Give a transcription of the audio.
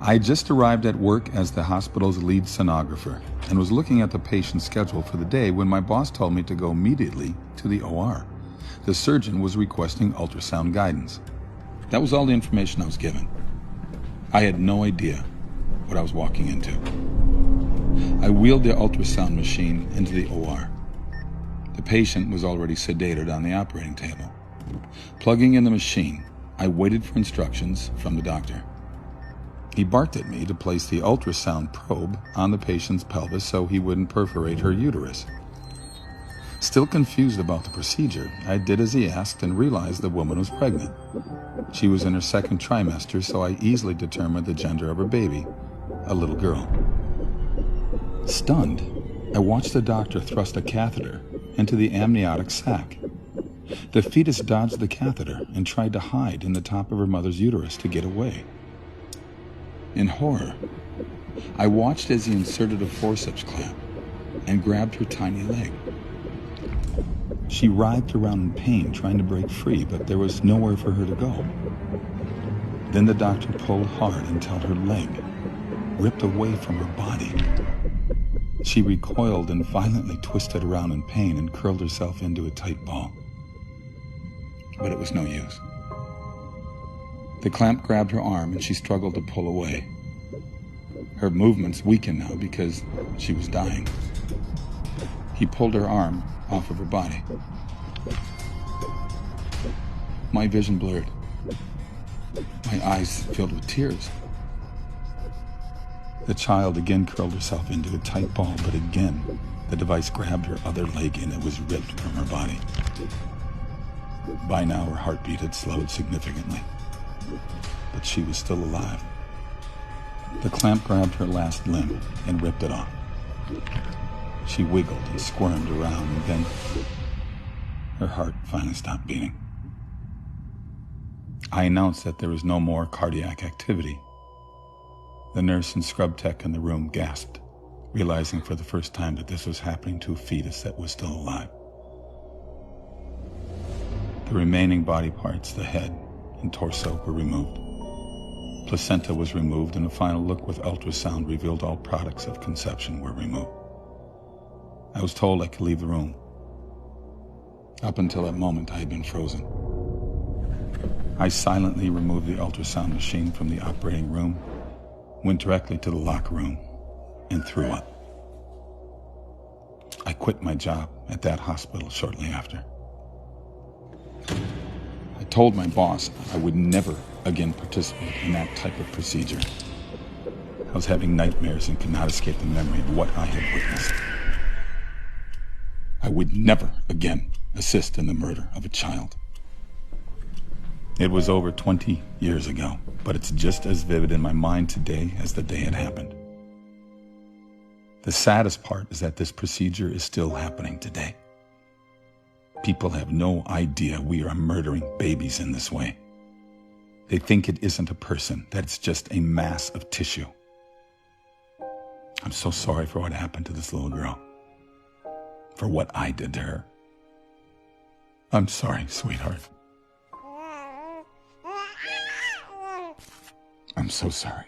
I had just arrived at work as the hospital's lead sonographer and was looking at the patient's schedule for the day when my boss told me to go immediately to the OR. The surgeon was requesting ultrasound guidance. That was all the information I was given. I had no idea what I was walking into. I wheeled the ultrasound machine into the OR. The patient was already sedated on the operating table. Plugging in the machine, I waited for instructions from the doctor. He barked at me to place the ultrasound probe on the patient's pelvis so he wouldn't perforate her uterus. Still confused about the procedure, I did as he asked and realized the woman was pregnant. She was in her second trimester, so I easily determined the gender of her baby, a little girl. Stunned, I watched the doctor thrust a catheter into the amniotic sac. The fetus dodged the catheter and tried to hide in the top of her mother's uterus to get away. In horror, I watched as he inserted a forceps clamp and grabbed her tiny leg. She writhed around in pain, trying to break free, but there was nowhere for her to go. Then the doctor pulled hard until her leg ripped away from her body. She recoiled and violently twisted around in pain and curled herself into a tight ball. But it was no use. The clamp grabbed her arm and she struggled to pull away. Her movements weakened now because she was dying. He pulled her arm off of her body. My vision blurred. My eyes filled with tears. The child again curled herself into a tight ball, but again, the device grabbed her other leg and it was ripped from her body. By now, her heartbeat had slowed significantly, but she was still alive. The clamp grabbed her last limb and ripped it off. She wiggled and squirmed around, and then her heart finally stopped beating. I announced that there was no more cardiac activity. The nurse and scrub tech in the room gasped, realizing for the first time that this was happening to a fetus that was still alive. The remaining body parts, the head and torso, were removed. Placenta was removed, and a final look with ultrasound revealed all products of conception were removed. I was told I could leave the room. Up until that moment, I had been frozen. I silently removed the ultrasound machine from the operating room, went directly to the locker room, and threw up. I quit my job at that hospital shortly after. I told my boss I would never again participate in that type of procedure. I was having nightmares and could not escape the memory of what I had witnessed. I would never again assist in the murder of a child. It was over 20 years ago, but it's just as vivid in my mind today as the day it happened. The saddest part is that this procedure is still happening today. People have no idea we are murdering babies in this way. They think it isn't a person, that it's just a mass of tissue. I'm so sorry for what happened to this little girl, for what I did to her. I'm sorry, sweetheart. I'm so sorry.